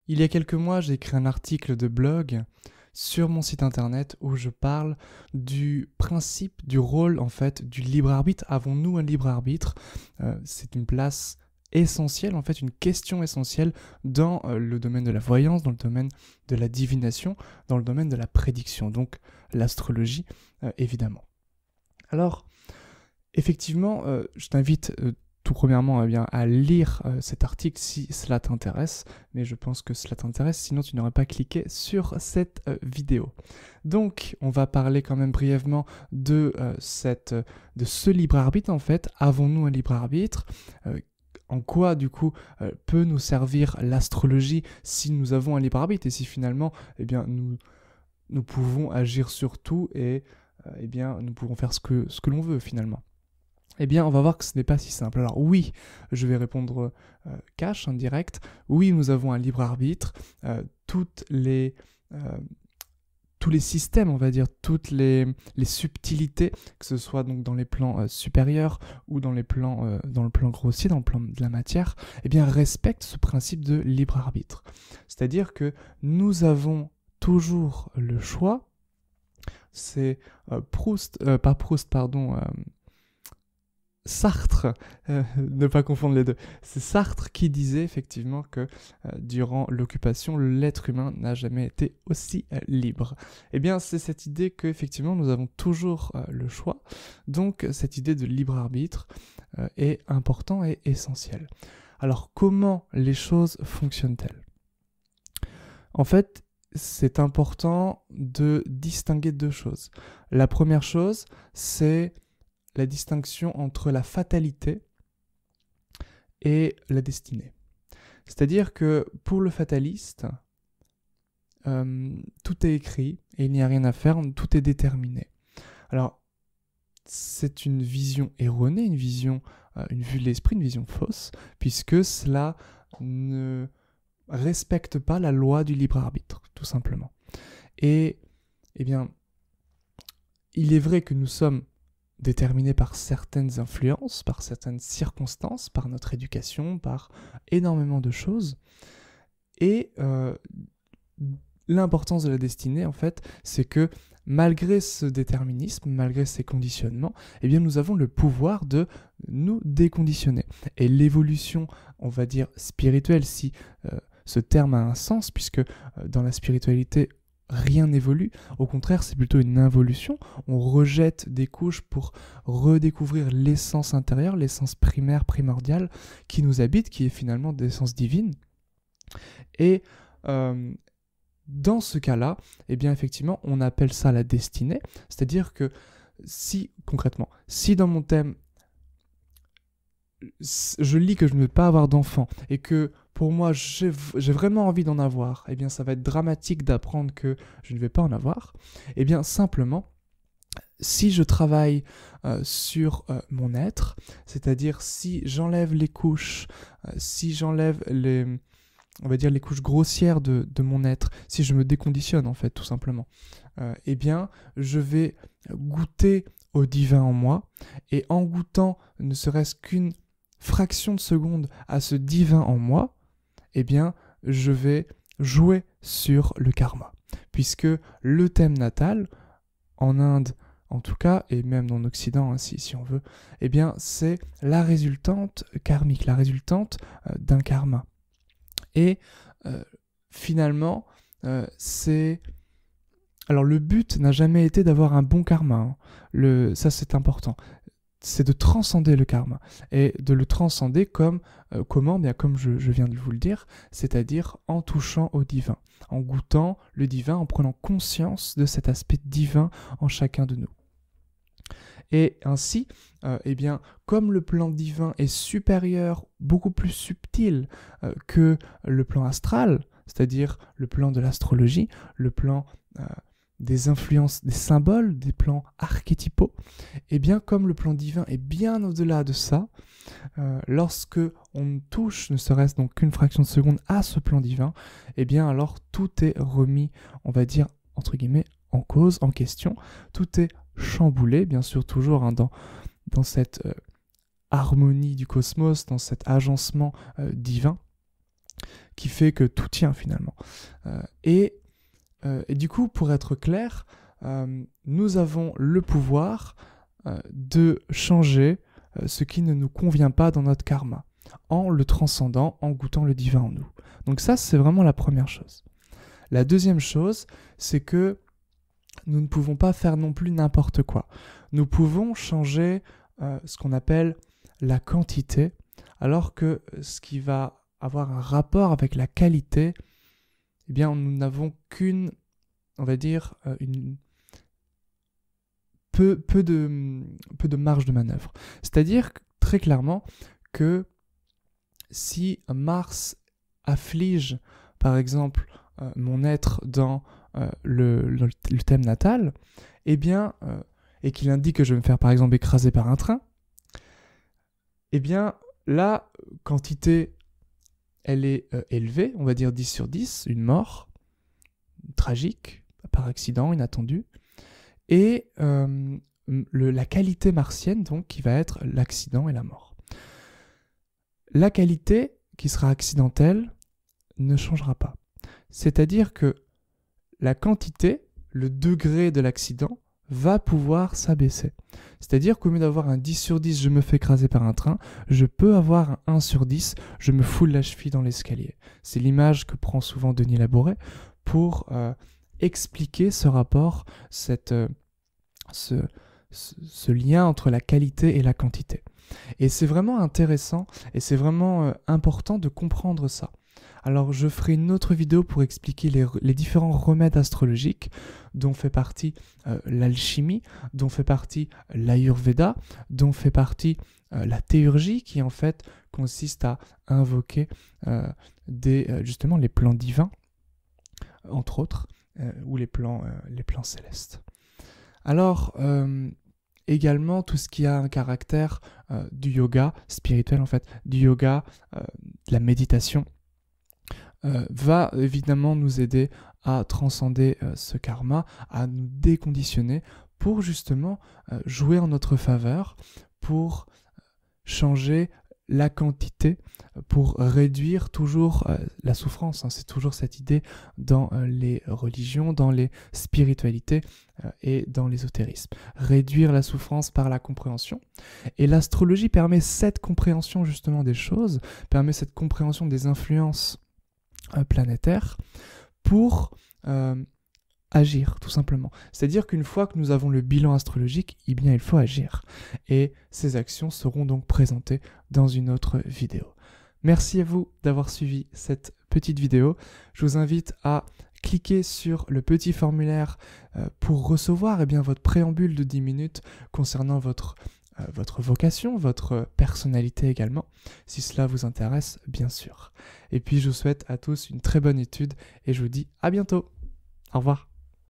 Il y a quelques mois, j'ai écrit un article de blog sur mon site internet où je parle du principe, du rôle en fait du libre arbitre. Avons-nous un libre arbitre? C'est une place essentielle, en fait une question essentielle dans le domaine de la voyance, dans le domaine de la divination, dans le domaine de la prédiction, donc l'astrologie évidemment. Alors, effectivement, je t'invite tout premièrement à lire cet article si cela t'intéresse, mais je pense que cela t'intéresse, sinon tu n'aurais pas cliqué sur cette vidéo. Donc, on va parler quand même brièvement de ce libre arbitre en fait. Avons-nous un libre arbitre? En quoi, du coup, peut nous servir l'astrologie si nous avons un libre arbitre et si finalement, eh bien, nous pouvons agir sur tout et eh bien, nous pouvons faire ce que l'on veut finalement. Eh bien, on va voir que ce n'est pas si simple. Alors oui, je vais répondre cash, en direct. Oui, nous avons un libre arbitre. Tous les systèmes, on va dire, toutes les subtilités, que ce soit donc dans les plans supérieurs ou dans le plan grossier, dans le plan de la matière, eh bien, respectent ce principe de libre arbitre. C'est-à-dire que nous avons toujours le choix. C'est Sartre, ne pas confondre les deux, c'est Sartre qui disait effectivement que durant l'occupation, l'être humain n'a jamais été aussi libre. Eh bien, c'est cette idée qu'effectivement nous avons toujours le choix, donc cette idée de libre arbitre est importante et essentielle. Alors, comment les choses fonctionnent-elles? En fait, c'est important de distinguer deux choses. La première chose, c'est la distinction entre la fatalité et la destinée. C'est-à-dire que pour le fataliste, tout est écrit et il n'y a rien à faire, tout est déterminé. Alors, c'est une vision erronée, une vue de l'esprit, une vision fausse, puisque cela ne respecte pas la loi du libre arbitre, tout simplement. Et, eh bien, il est vrai que nous sommes déterminés par certaines influences, par certaines circonstances, par notre éducation, par énormément de choses. Et l'importance de la destinée, en fait, c'est que malgré ce déterminisme, malgré ces conditionnements, eh bien, nous avons le pouvoir de nous déconditionner. Et l'évolution, on va dire, spirituelle, si ce terme a un sens, puisque dans la spiritualité, rien n'évolue, au contraire c'est plutôt une involution, on rejette des couches pour redécouvrir l'essence intérieure, l'essence primaire, primordiale qui nous habite, qui est finalement d'essence divine. Et dans ce cas-là, eh bien effectivement on appelle ça la destinée, c'est-à-dire que concrètement, si dans mon thème je lis que je ne veux pas avoir d'enfant et que pour moi j'ai vraiment envie d'en avoir, eh bien ça va être dramatique d'apprendre que je ne vais pas en avoir. Eh bien simplement, si je travaille sur mon être, c'est-à-dire si j'enlève les couches, si j'enlève on va dire les couches grossières de mon être, si je me déconditionne en fait tout simplement, eh bien je vais goûter au divin en moi, et en goûtant ne serait-ce qu'une fraction de seconde à ce divin en moi, eh bien, je vais jouer sur le karma. Puisque le thème natal, en Inde en tout cas, et même en Occident, hein, si on veut, eh bien, c'est la résultante karmique, la résultante d'un karma. Et finalement, c'est... Alors, le but n'a jamais été d'avoir un bon karma, hein. Ça, c'est important. C'est de transcender le karma, et de le transcender comment? Bien, comme je viens de vous le dire, c'est-à-dire en touchant au divin, en goûtant le divin, en prenant conscience de cet aspect divin en chacun de nous. Et ainsi, eh bien, comme le plan divin est supérieur, beaucoup plus subtil que le plan astral, c'est-à-dire le plan de l'astrologie, le plan des influences, des symboles, des plans archétypaux, et bien comme le plan divin est bien au-delà de ça, lorsque on touche ne serait-ce donc qu'une fraction de seconde à ce plan divin, et bien alors tout est remis, on va dire, entre guillemets, en cause, en question, tout est chamboulé, bien sûr toujours hein, dans cette harmonie du cosmos, dans cet agencement divin, qui fait que tout tient finalement. Et du coup, pour être clair, nous avons le pouvoir de changer ce qui ne nous convient pas dans notre karma, en le transcendant, en goûtant le divin en nous. Donc ça, c'est vraiment la première chose. La deuxième chose, c'est que nous ne pouvons pas faire non plus n'importe quoi. Nous pouvons changer ce qu'on appelle la quantité, alors que ce qui va avoir un rapport avec la qualité, eh bien, nous n'avons qu'une, on va dire, peu de marge de manœuvre. C'est-à-dire très clairement que si Mars afflige, par exemple, mon être dans le thème natal, eh bien, et qu'il indique que je vais me faire par exemple écraser par un train, eh bien, la quantité, elle est élevée, on va dire 10 sur 10, une mort tragique, par accident, inattendu, et la qualité martienne, donc, qui va être l'accident et la mort. La qualité, qui sera accidentelle, ne changera pas. C'est-à-dire que la quantité, le degré de l'accident, va pouvoir s'abaisser. C'est-à-dire qu'au lieu d'avoir un 10 sur 10, je me fais écraser par un train, je peux avoir un 1 sur 10, je me foule la cheville dans l'escalier. C'est l'image que prend souvent Denis Labouré pour expliquer ce rapport, ce lien entre la qualité et la quantité. Et c'est vraiment intéressant et c'est vraiment important de comprendre ça. Alors je ferai une autre vidéo pour expliquer les différents remèdes astrologiques dont fait partie l'alchimie, dont fait partie l'ayurveda, dont fait partie la théurgie qui en fait consiste à invoquer justement les plans divins, entre autres, ou les plans célestes. Alors également tout ce qui a un caractère du yoga spirituel en fait, du yoga, de la méditation, va évidemment nous aider à transcender ce karma, à nous déconditionner pour justement jouer en notre faveur, pour changer la quantité, pour réduire toujours la souffrance. C'est toujours cette idée dans les religions, dans les spiritualités et dans l'ésotérisme. Réduire la souffrance par la compréhension. Et l'astrologie permet cette compréhension justement des choses, permet cette compréhension des influences planétaire pour agir tout simplement. C'est-à-dire qu'une fois que nous avons le bilan astrologique, eh bien il faut agir. Et ces actions seront donc présentées dans une autre vidéo. Merci à vous d'avoir suivi cette petite vidéo. Je vous invite à cliquer sur le petit formulaire pour recevoir votre préambule de 10 minutes concernant votre vocation, votre personnalité également, si cela vous intéresse, bien sûr. Et puis, je vous souhaite à tous une très bonne étude et je vous dis à bientôt. Au revoir.